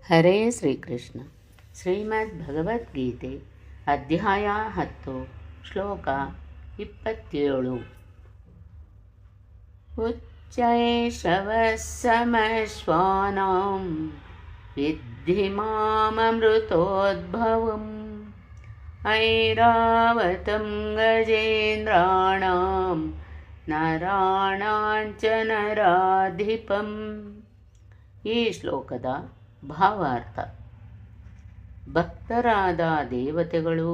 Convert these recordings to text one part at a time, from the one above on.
ಹರೇ ಶ್ರೀಕೃಷ್ಣ. ಶ್ರೀಮದ್ ಭಗವದ್ಗೀತೆ ಅಧ್ಯಾಯ 10 ಶ್ಲೋಕ 27. ಉಚ್ಚೈಶ್ರವಃ ಸಮಶ್ವಾನಾಂ ವಿದ್ಧಿ ಮಾಮೃತೋದ್ಭವಂ ಐರಾವತಂ ಗಜೇಂದ್ರಾಣಾಂ ನರಾಣಾಂಚ ನರಾಧಿಪಂ. ಈ ಶ್ಲೋಕದ ಭಾವಾರ್ಥ: ಭಕ್ತರಾದ ದೇವತೆಗಳು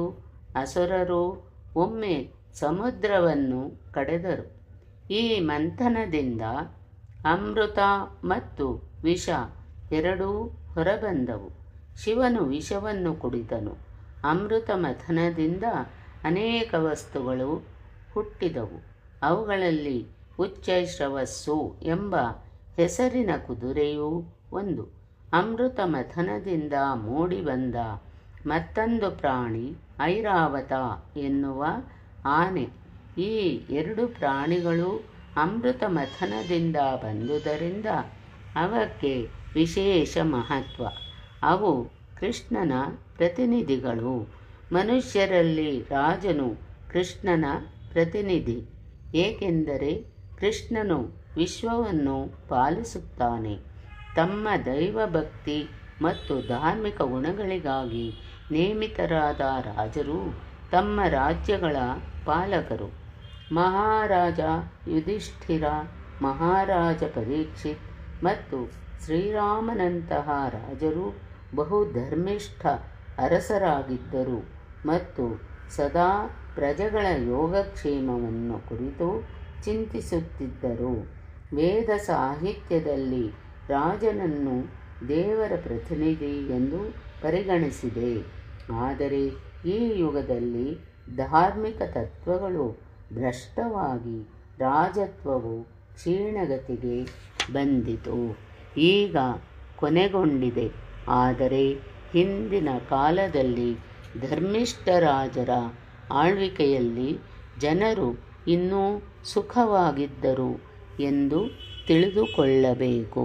ಅಸುರರು ಒಮ್ಮೆ ಸಮುದ್ರವನ್ನು ಕಡೆದರು. ಈ ಮಂಥನದಿಂದ ಅಮೃತ ಮತ್ತು ವಿಷ ಎರಡೂ ಹೊರಬಂದವು. ಶಿವನು ವಿಷವನ್ನು ಕುಡಿದನು. ಅಮೃತ ಮಥನದಿಂದ ಅನೇಕ ವಸ್ತುಗಳು ಹುಟ್ಟಿದವು. ಅವುಗಳಲ್ಲಿ ಉಚ್ಚೈಶ್ರವಸ್ಸು ಎಂಬ ಹೆಸರಿನ ಕುದುರೆಯೂ ಒಂದು. ಅಮೃತ ಮಥನದಿಂದ ಮೂಡಿಬಂದ ಮತ್ತೊಂದು ಪ್ರಾಣಿ ಐರಾವತ ಎನ್ನುವ ಆನೆ. ಈ ಎರಡು ಪ್ರಾಣಿಗಳು ಅಮೃತ ಮಥನದಿಂದ ಬಂದುದರಿಂದ ಅವಕ್ಕೆ ವಿಶೇಷ ಮಹತ್ವ. ಅವು ಕೃಷ್ಣನ ಪ್ರತಿನಿಧಿಗಳು. ಮನುಷ್ಯರಲ್ಲಿ ರಾಜನು ಕೃಷ್ಣನ ಪ್ರತಿನಿಧಿ, ಏಕೆಂದರೆ ಕೃಷ್ಣನು ವಿಶ್ವವನ್ನು ಪಾಲಿಸುತ್ತಾನೆ. ತಮ್ಮ ದೈವಭಕ್ತಿ ಮತ್ತು ಧಾರ್ಮಿಕ ಗುಣಗಳಿಗಾಗಿ ನೇಮಿತರಾದ ರಾಜರು ತಮ್ಮ ರಾಜ್ಯಗಳ ಪಾಲಕರು. ಮಹಾರಾಜ ಯುಧಿಷ್ಠಿರ, ಮಹಾರಾಜ ಪರೀಕ್ಷಿತ್ ಮತ್ತು ಶ್ರೀರಾಮನಂತಹ ರಾಜರು ಬಹು ಧರ್ಮಿಷ್ಠ ಅರಸರಾಗಿದ್ದರು ಮತ್ತು ಸದಾ ಪ್ರಜೆಗಳ ಯೋಗಕ್ಷೇಮವನ್ನು ಕುರಿತು ಚಿಂತಿಸುತ್ತಿದ್ದರು. ವೇದ ಸಾಹಿತ್ಯದಲ್ಲಿ ರಾಜನನ್ನು ದೇವರ ಪ್ರತಿನಿಧಿ ಎಂದು ಪರಿಗಣಿಸಿದೆ. ಆದರೆ ಈ ಯುಗದಲ್ಲಿ ಧಾರ್ಮಿಕ ತತ್ವಗಳು ಭ್ರಷ್ಟವಾಗಿ ರಾಜತ್ವವು ಕ್ಷೀಣಗತಿಗೆ ಬಂದಿತು. ಈಗ ಕೊನೆಗೊಂಡಿದೆ. ಆದರೆ ಹಿಂದಿನ ಕಾಲದಲ್ಲಿ ಧರ್ಮಿಷ್ಠ ರಾಜರ ಆಳ್ವಿಕೆಯಲ್ಲಿ ಜನರು ಇನ್ನೂ ಸುಖವಾಗಿದ್ದರು ಎಂದು ತಿಳಿದುಕೊಳ್ಳಬೇಕು.